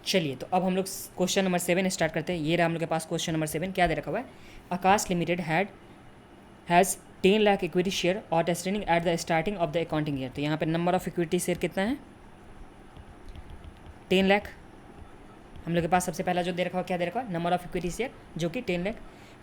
चलिए तो अब हम लोग क्वेश्चन नंबर 7 स्टार्ट करते हैं। ये रहा हम लोग के पास क्वेश्चन नंबर 7। क्या दे रखा हुआ है? Aakash limited has 10 lakh equity share outstanding at the starting of the accounting year. तो यहाँ पे नंबर ऑफ इक्विटी शेयर कितना है? 10 लाख। हम लोग के पास सबसे पहला जो दे रखा हुआ क्या दे रखा हुआ? नंबर ऑफ इक्विटी शेयर जो कि 10 लाख।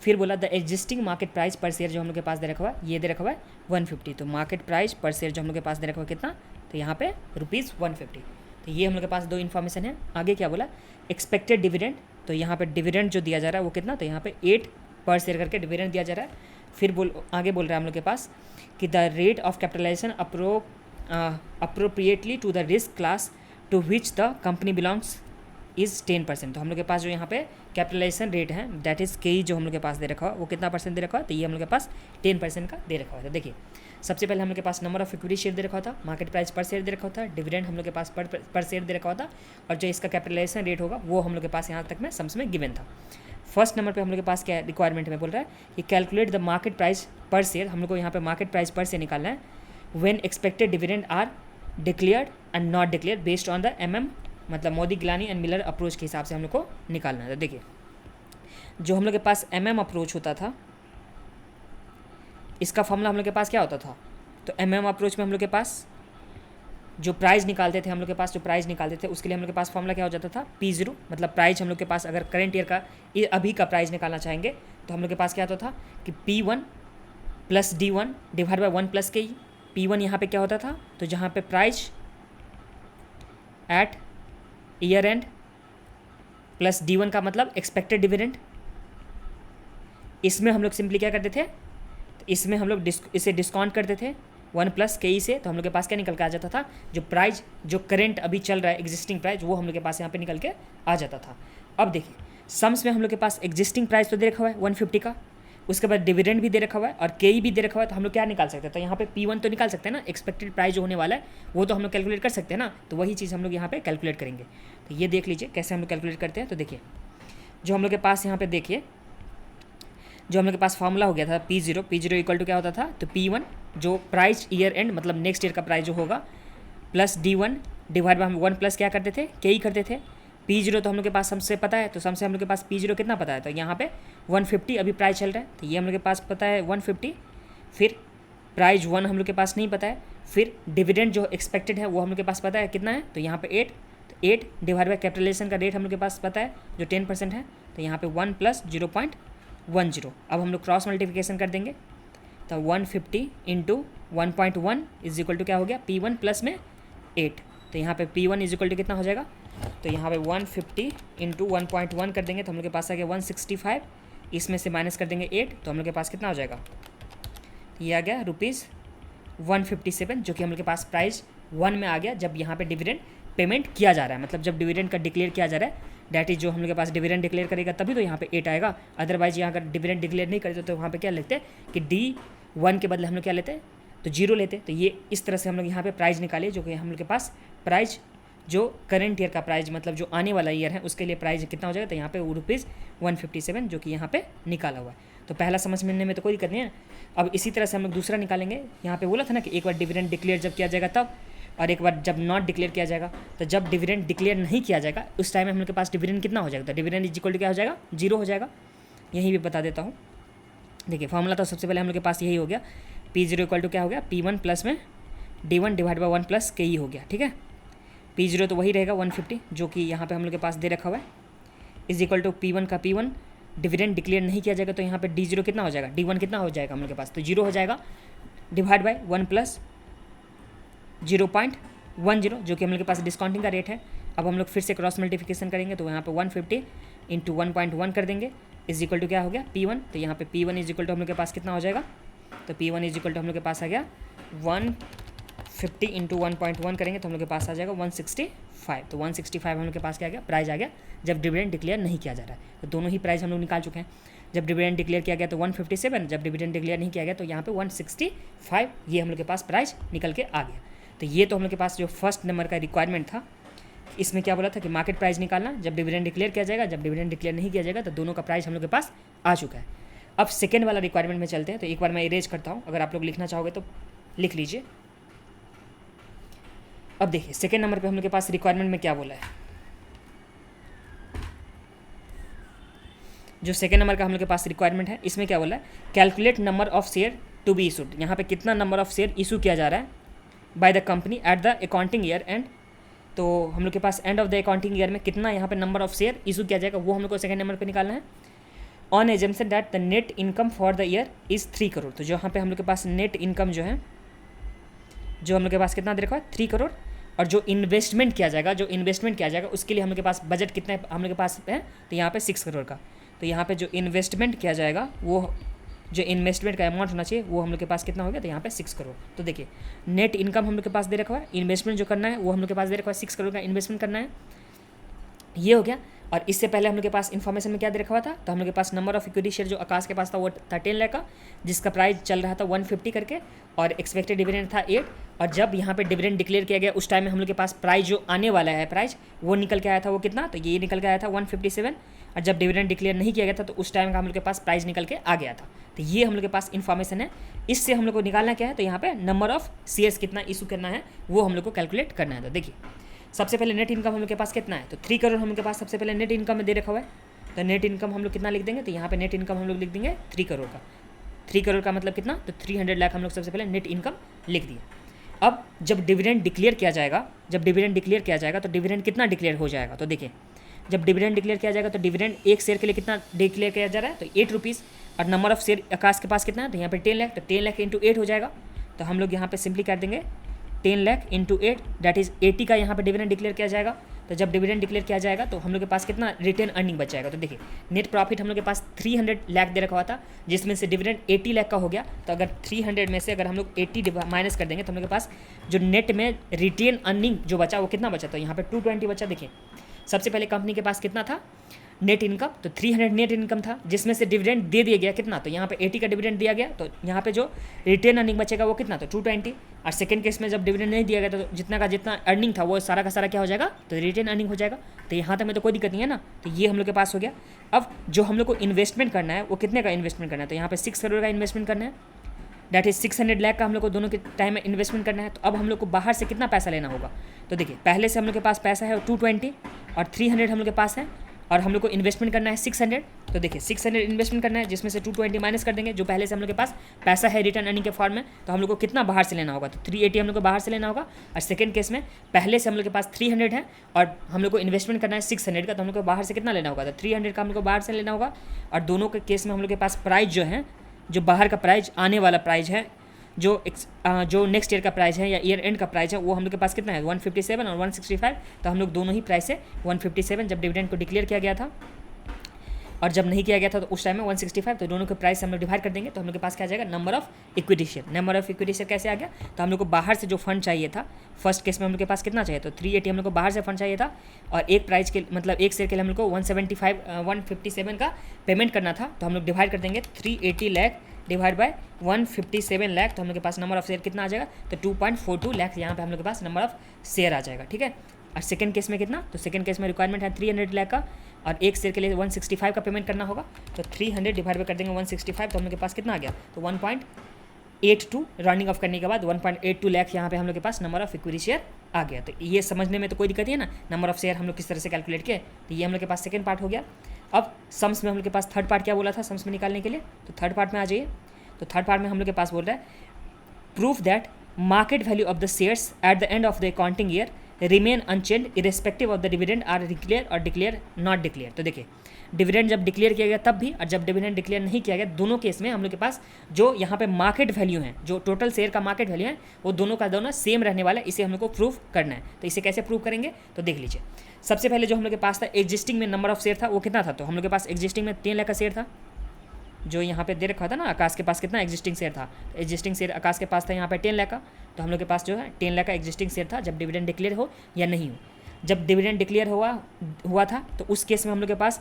फिर बोला द एग्जिस्टिंग मार्केट प्राइस पर शेयर जो हम लोग के पास दे रखा हुआ है ये दे रखा हुआ है 150। तो मार्केट प्राइस पर शेयर जो हम लोग के पास दे रखा हुआ कितना? तो यहाँ पे ₹150। तो ये हम लोग के पास दो इन्फॉर्मेशन है। आगे क्या बोला? Expected dividend. तो यहाँ पे डिविडेंड जो दिया जा रहा है वो कितना? तो यहाँ पे 8 पर शेयर करके डिविडेंड दिया जा रहा है। फिर आगे बोल रहा है हम लोग के पास कि the rate of capitalization appropriately to the risk class to which the company belongs is 10%। तो हम लोग के पास जो यहाँ पे कैपिटलाइजेशन रेट है दैट इज़ के जो हम लोग के पास दे रखा हुआ वो कितना परसेंट दे रखा हुआ? तो ये हम लोग के पास 10% का दे रखा हुआ था। देखिए सबसे पहले हम लोग के पास नंबर ऑफ इक्विटी शेयर दे रखा था, मार्केट प्राइस पर शेयर दे रखा था, डिविडेंड हम लोग के पास पर शेयर दे रखा था, और जो इसका कैपिटलाइजेशन रेट होगा वो हम लोग के पास यहाँ तक में सम्स में गिवन था। फर्स्ट नंबर पे हम लोग के पास क्या रिक्वायरमेंट में बोल रहा है कि कैलकुलेट द मार्केट प्राइस पर शेयर। हम लोग को यहाँ पे मार्केट प्राइस पर शेयर निकालना है when expected dividend are declared and not declared based on the मतलब Modigliani and Miller approach के हिसाब से हम लोग को निकालना है। तो देखिए जो हम लोग के पास अप्रोच होता था इसका फॉर्मूला हम लोग के पास क्या होता था? तो अप्रोच में हम लोग के पास जो प्राइस निकालते थे, हम लोग के पास जो प्राइस निकालते थे उसके लिए हम लोग के पास फॉर्मूला क्या हो जाता था? P0। मतलब प्राइस हम लोग के पास अगर करंट ईयर का अभी का प्राइस निकालना चाहेंगे तो हम लोग के पास क्या होता था कि P1 plus D1 divide by 1 plus के ई। P1 यहाँ पे क्या होता था? तो जहाँ पे price at year end plus D1 का मतलब एक्सपेक्टेड डिविडेंड। इसमें हम लोग सिंपली क्या करते थे? तो इसमें हम लोग इसे डिस्काउंट करते थे 1 प्लस के ई से। तो हम लोग के पास क्या निकल के आ जाता था? जो प्राइस जो करंट अभी चल रहा है एग्जिस्टिंग प्राइस वो हम लोग के पास यहाँ पे निकल के आ जाता था। अब देखिए सम्स में हम लोग के पास एग्जिस्टिंग प्राइस तो दे रखा हुआ है 150 का, उसके बाद डिविडेंड भी दे रखा हुआ है और के ई भी दे रखा हुआ है। तो हम लोग क्या निकाल सकते हैं? तो यहाँ पे P1 तो निकाल सकते हैं ना, एक्सपेक्टेड प्राइस जो होने वाला है वो तो हम लोग कैलकुलेट कर सकते हैं ना। तो वही चीज़ हम लोग यहाँ पे कैलकुलेट करेंगे। तो ये देख लीजिए कैसे हम लोग कैलकुलेट करते हैं। तो देखिए जो हम लोग के पास यहाँ पे देखिए जो हम लोग के पास फॉर्मूला हो गया था P0 इक्वल टू क्या होता था? तो P1 जो प्राइस ईयर एंड मतलब नेक्स्ट ईयर का प्राइस जो होगा प्लस D1 डिवाइड बाई हम 1 प्लस क्या करते थे? के ई करते थे। P0 तो हम लोग के पास सबसे पता है, तो सबसे हम लोग के पास P0 कितना पता है? तो यहाँ पे 150 अभी प्राइस चल रहा है तो ये हम लोग के पास पता है 150। फिर प्राइस 1 हम लोग के पास नहीं पता है। फिर डिविडेंड जो एक्सपेक्टेड है वो हम लोग के पास पता है कितना है? तो यहाँ पे 8। तो 8 डिवाइड बाई कैपिटलाइजेशन का रेट हम लोग के पास पता है जो 10% है। तो यहाँ पे 1 प्लस 0.10। अब हम लोग क्रॉस मल्टीप्लिकेशन कर देंगे तो 150 इंटू 1.1 इज इक्वल टू क्या हो गया? P1 प्लस में 8। तो यहाँ पे P1 इज इक्वल टू कितना हो जाएगा? तो यहाँ पे 150 इंटू 1.1 कर देंगे तो हम लोग के पास आ गया 165। इसमें से माइनस कर देंगे 8 तो हम लोग के पास कितना हो जाएगा? ये आ गया ₹157 जो कि हम लोग के पास प्राइस 1 में आ गया जब यहाँ पे डिविडेंड पेमेंट किया जा रहा है। मतलब जब डिविडेंड का डिक्लेयर किया जा रहा है डैट इज जो हम लोग के पास डिविडेंड डिक्लेयर करेगा तभी तो यहाँ पे 8 आएगा। अदरवाइज यहाँ अगर डिविडेंड डिक्लेयर नहीं करते तो वहाँ पे क्या लेते हैं कि D1 के बदले हम लोग क्या लेते हैं? तो 0 लेते। तो ये इस तरह से हम लोग यहाँ पे प्राइस निकाले जो कि हम लोग के पास प्राइस जो करंट ईयर का प्राइस मतलब जो आने वाला ईयर है उसके लिए प्राइस कितना हो जाएगा? तो यहाँ पे ₹157 जो कि यहाँ पे निकाला हुआ है। तो पहला समझ मिलने में तो कोई दिक्कत नहीं है। अब इसी तरह से हम लोग दूसरा निकालेंगे। यहाँ पे बोला था ना कि एक बार डिविडेंड डिक्लेयर जब किया जाएगा तब, और एक बार जब नॉट डिक्लेयर किया जाएगा। तो जब डिविडेंड डिक्लेयर नहीं किया जाएगा उस टाइम में हम लोग के पास डिविडेंड कितना हो जाएगा? तो डिविडेंड इज इक्वल टू क्या हो जाएगा? 0 हो जाएगा। यहीं भी बता देता हूँ। देखिए फॉर्मूला तो सबसे पहले हम लोग के पास यही हो गया P0 इक्वल टू क्या हो गया? P1 प्लस में D1 डिवाइड बाई 1 प्लस के ई हो गया। ठीक है, P0 तो वही रहेगा 150 जो कि यहाँ पे हम लोग के पास दे रखा हुआ है इज इक्वल टू P1 का P1 डिविडेंड डिक्लेयर नहीं किया जाएगा तो यहाँ पे D0 कितना हो जाएगा? D1 कितना हो जाएगा हम लोग के पास? तो 0 हो जाएगा डिवाइड बाई 1 प्लस 0.10 जो कि हम लोग के पास डिस्काउंटिंग का रेट है। अब हम लोग फिर से क्रॉस मल्टीप्लिकेशन करेंगे तो यहाँ पे 150 इंटू 1.1 कर देंगे इज इक्वल टू क्या हो गया? P1। तो यहाँ पे P1 इज इक्वल टू हम लोग के पास कितना हो जाएगा? तो P1 इज इक्वल टू हम लोग के पास आ गया 150 इंटू 1.1 करेंगे तो हम लोग के पास आ जाएगा 165। तो 165 हम लोग के पास क्या आ गया? प्राइस आ गया जब डिविडेंड डिक्लेयर नहीं किया जा रहा है। तो दोनों ही प्राइस हम लोग निकाल चुके हैं। जब डिविडेंड डिक्लेयर किया गया तो 157, जब डिविडेंड डिक्लेयर नहीं किया गया तो यहाँ पे 165 ये हम लोग के पास प्राइस निकल के आ गया। तो ये तो हम लोग के पास जो फर्स्ट नंबर का रिक्वायरमेंट था इसमें क्या बोला था कि मार्केट प्राइस निकालना जब डिविडेंड डिक्लेयर किया जाएगा, जब डिविडेंड डिक्लेयर नहीं किया जाएगा तो दोनों का प्राइस हम लोग के पास आ चुका है। अब सेकेंड वाला रिक्वायरमेंट में चलते हैं। तो एक बार मैं इरेज करता हूँ, अगर आप लोग लिखना चाहोगे तो लिख लीजिए। अब देखिए सेकेंड नंबर पे हम लोग के पास रिक्वायरमेंट में क्या बोला है? जो सेकेंड नंबर का हम लोग के पास रिक्वायरमेंट है, इसमें क्या बोला है, calculate number of share to be issued. यहाँ पे कितना नंबर ऑफ शेयर इशू किया जा रहा है by the company at the accounting year end. तो हम लोग के पास end of the accounting year में कितना यहाँ पे नंबर ऑफ शेयर इशू किया जाएगा, वो हम लोग को सेकंड नंबर पे निकालना है। On assumption that the net income for the year is 3 crore. तो जो यहाँ पे हम लोग के पास नेट इनकम जो है, जो हम लोग के पास कितना दे रखा है, 3 करोड़। और जो इन्वेस्टमेंट किया जाएगा, उसके लिए हम लोग के पास बजट कितना हम लोग के पास है, तो यहाँ पे 6 करोड़ का। तो यहाँ पे जो इन्वेस्टमेंट किया जाएगा, वो जो इन्वेस्टमेंट का अमाउंट होना चाहिए वो हम लोग के पास कितना हो गया, तो यहाँ पे 6 करोड़। तो देखिए नेट इनकम हम लोग के पास दे रखा है, इन्वेस्टमेंट जो करना है वो हम लोग के पास दे रखा है, 6 करोड़ का इन्वेस्टमेंट करना है, ये हो गया। और इससे पहले हम लोग के पास इन्फॉर्मेशन में क्या दे रखा हुआ था, तो हम लोग के पास नंबर ऑफ इक्विटी शेयर जो आकाश के पास था वो था 10 लाख का, जिसका प्राइस चल रहा था 150 करके, और एक्सपेक्टेड डिविडेंड था 8। और जब यहाँ पे डिविडेंड डिक्लेयर किया गया उस टाइम में हम लोग के पास प्राइस जो आने वाला है, प्राइस वो निकल के आया था, वो कितना, तो ये निकल के आया था 157। और जब डिविडेंड डिक्लेयर नहीं किया गया था तो उस टाइम का हम लोग के पास प्राइस निकल के आ गया था। तो ये हम लोग के पास इन्फॉर्मेशन है। इससे हम लोग को निकालना क्या है, तो यहाँ पे नंबर ऑफ शेयर्स कितना इशू करना है वो हम लोग को कैलकुलेट करना है। तो देखिए सबसे पहले नेट इनकम हम लोग के पास कितना है, तो 3 करोड़ हम लोग के पास सबसे पहले नेट इनकम में दे रखा हुआ है। तो नेट इनकम हम लोग कितना लिख देंगे, तो यहाँ पे नेट इनकम हम लोग लिख देंगे 3 करोड़ का। 3 करोड़ का मतलब कितना, तो 300 लाख हम लोग सबसे पहले नेट इनकम लिख दिए। अब जब डिविडेंड डिक्लेयर किया जाएगा, तो डिविडेंड कितना डिक्लेयर हो जाएगा, तो देखिए जब डिविडेंड डिक्लेयर किया जाएगा तो डिविडेंड एक शेयर के लिए कितना डिक्लेयर किया जा रहा है, तो 8 रुपीज़। और नंबर ऑफ शेयर आकाश के पास कितना है, तो यहाँ पे 10 लाख, तो 10 लाख इंटू 8 हो जाएगा। तो हम लोग यहाँ पे सिंपली कर देंगे 10 लाख इंटू 8, दैट इज़ 80 का यहाँ पे डिविडेंड डिक्लेयर किया जाएगा। तो जब डिविडेंड डिक्लेयर किया जाएगा तो हम लोग के पास कितना रिटेन अर्निंग बच जाएगा, तो देखिए नेट प्रॉफिट हम लोग के पास 300 लाख दे रखा हुआ था, जिसमें से डिविडेंड 80 लाख का हो गया। तो अगर 300 में से अगर हम लोग 80 माइनस कर देंगे तो हम लोग के पास जो नेट में रिटेन अर्निंग जो बचा वो कितना बचा, तो यहाँ पे 220 बचा। देखिए सबसे पहले कंपनी के पास कितना था नेट इनकम, तो 300 नेट इनकम था, जिसमें से डिविडेंड दे दिया गया कितना, तो यहाँ पे 80 का डिविडेंड दिया गया। तो यहाँ पे जो रिटेन अर्निंग बचेगा वो कितना, तो 220। और सेकंड केस में जब डिविडेंड नहीं दिया गया तो जितना का जितना अर्निंग था वो सारा का सारा क्या हो जाएगा, तो रिटेन अर्निंग हो जाएगा। तो यहाँ तक में तो कोई दिक्कत नहीं है ना, तो ये हम लोग के पास हो गया। अब जो हम लोग को इन्वेस्टमेंट करना है वो कितने का इन्वेस्टमेंट करना है, तो यहाँ पे 6 करोड़ का इन्वेस्टमेंट करना है, दैट इज 600 लाख का हम लोग को दोनों के टाइम में इन्वेस्टमेंट करना है। तो अब हम लोग को बाहर से कितना पैसा लेना होगा, तो देखिए पहले से हम लोग के पास पैसा है 220 और 300 हम लोग के पास है, और हम लोग को इन्वेस्टमेंट करना है 600। तो देखिए 600 इन्वेस्टमेंट करना है, जिसमें से 220 माइनस कर देंगे जो पहले से हम लोग के पास पैसा है रिटर्न अर्निंग के फॉर्म में। तो हम लोग को कितना बाहर से लेना होगा, तो 380 हम लोग को बाहर से लेना होगा। और सेकंड केस में पहले से हम लोग के पास 300 है और हम लोग को इन्वेस्टमेंट करना है 600 का, तो हम लोग को बाहर से कितना लेना होगा, तो 300 का हम लोग को बाहर से लेना होगा। और दोनों के केस में हम लोग के पास प्राइस जो है, जो बाहर का प्राइस आने वाला प्राइस है, जो नेक्स्ट ईयर का प्राइस है या ईयर एंड का प्राइस है, वो हम लोग के पास कितना है 157 और 165। तो हम लोग दोनों ही प्राइस है 157 जब डिविडेंड को डिक्लेयर किया गया था, और जब नहीं किया गया था तो उस टाइम में 165। तो दोनों के प्राइस हम लोग डिवाइड कर देंगे तो हम लोग के पास क्या आ जाएगा, number of equity share. Number of equity share कैसे आ गया, तो हम लोग को बाहर से जो फंड चाहिए था, फर्स्ट केस में हम लोग के पास कितना चाहिए, तो 380 हम लोग को बाहर से फंड चाहिए था, और एक प्राइस के मतलब एक शेयर के लिए हम लोग को 157 का पेमेंट करना था। तो हम लोग डिवाइड कर देंगे 380 लाख डिवाइड बाय 157 लाख, तो हम लोग के पास नंबर ऑफ शेयर कितना आ जाएगा, तो 2.42 लाख यहाँ पे हम लोग के पास नंबर ऑफ शेयर आ जाएगा। ठीक है। और सेकंड केस में कितना, तो सेकंड केस में रिक्वायरमेंट है 300 लाख का, और एक शेयर के लिए 165 का पेमेंट करना होगा। तो 300 डिवाइड कर देंगे 165, तो हम लोग के पास कितना आ गया, तो 1.82 राउंडिंग ऑफ करने के बाद 1.82 लाख यहाँ पे हम लोग के पास नंबर ऑफ इक्विटी शेयर आ गया। तो ये समझने में तो कोई दिक्कत नहीं है ना, नंबर ऑफ शेयर हम लोग किस तरह से कैलकुलेट किए। तो ये हम लोग के पास सेकंड पार्ट हो गया। अब सम्स में हम लोग के पास थर्ड पार्ट क्या बोला था सम्स में निकालने के लिए, तो थर्ड पार्ट में आ जाइए। तो थर्ड पार्ट में हम लोग के पास बोल रहा है proof that market value of the shares at the end of the accounting year remain unchanged irrespective of the dividend are declare और डिक्लेयर नॉट डिक्लेयर। तो देखिए डिविडेंड जब डिक्लेयर किया गया तब भी, और जब डिविडेंड डिक्लेयर नहीं किया गया, दोनों केस में हम लोग के पास जो यहाँ पे मार्केट वैल्यू है, जो टोटल शेयर का मार्केट वैल्यू है, वो दोनों का दोनों सेम रहने वाला है। इसे हम लोग को प्रूफ करना है। तो इसे कैसे प्रूव करेंगे, तो देख लीजिए। सबसे पहले जो हम लोग के पास था एग्जिस्टिंग में नंबर ऑफ शेयर था वो कितना था, तो हम लोग के पास एग्जिस्टिंग में 3 लाख का शेयर था, जो यहाँ पे दे रखा था ना। आकाश के पास कितना एग्जिस्टिंग शेयर था, तो एग्जिस्टिंग शेयर आकाश के पास था यहाँ पे 10 लाख का। तो हम लोग के पास जो है 10 लाख का एग्जिस्टिंग शेयर था, जब डिविडेंड डिक्लेयर हो या नहीं हो। जब डिविडेंड डिक्लेयर हुआ था तो उस केस में हम लोग के पास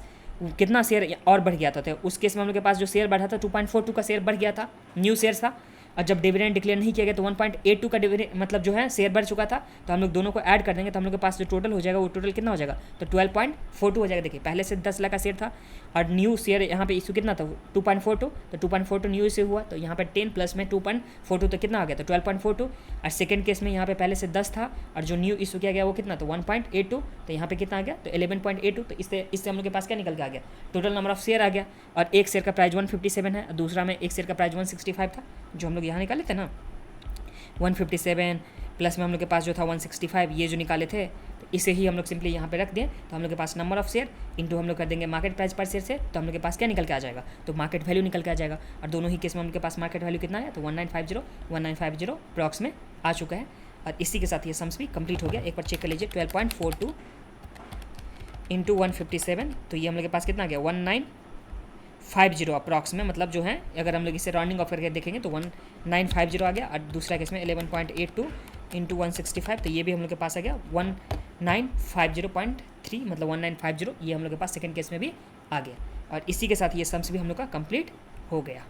कितना शेयर और बढ़ गया था, तो उस केस में हम लोग के पास जो शेयर बढ़ा था 2.42 का शेयर बढ़ गया था, न्यू शेयर था। और जब डिविडेंड डिक्लेयर नहीं किया गया तो 1.82 का डिविडेंड मतलब जो है शेयर बढ़ चुका था, तो हम लोग दोनों को ऐड कर देंगे तो हम लोग के पास जो टोटल हो जाएगा वो टोटल कितना हो जाएगा, तो 12.42 हो जाएगा। देखिए पहले से 10 लाख का शेयर था और न्यू शेयर यहाँ पे इशू कितना था 2.42, तो 2.42 न्यू इशू हुआ, तो यहाँ पे 10 प्लस में 2.42 तो कितना आ गया, तो 12.42। और सेकंड केस में यहाँ पे पहले से 10 था और जो न्यू इशू किया गया वो कितना, तो 1.82, तो यहाँ पे कितना आ गया, तो 11.82। तो इससे हम लोग के पास क्या निकल के आ गया, टोटल नंबर ऑफ शेयर आ गया। और एक शेयर का प्राइस 157 है और दूसरा में एक शेयर का प्राइस 165 था, जो हम लोग यहाँ निकाले थे ना 157 प्लस में हम लोग के पास जो था 165, ये जो निकाले थे, तो इसे ही हम लोग सिंपली यहाँ पे रख दें, तो हम लोग के पास नंबर ऑफ शेयर इंटू हम लोग कर देंगे मार्केट प्राइस पर शेयर से, तो हम लोग के पास क्या निकल के आ जाएगा, तो मार्केट वैल्यू निकल के आ जाएगा। और दोनों ही केस में हम लोग के पास मार्केट वैल्यू कितना है, तो 1950 प्रॉक्स में आ चुका है। और इसी के साथ ये सम्स भी कंप्लीट हो गया। एक बार चेक कर लीजिए 12.42 इंटू 157, तो ये हम लोग के पास कितना आ गया 1950 अप्रॉक्स में, मतलब जो है अगर हम लोग इसे राउंडिंग ऑफ करके देखेंगे तो 1950 आ गया। और दूसरा केस में 11.82 इंटू 165, तो ये भी हम लोग के पास आ गया 1950.3 मतलब 1950, ये हम लोग के पास सेकंड केस में भी आ गया। और इसी के साथ ये सम्स भी हम लोग का कंप्लीट हो गया।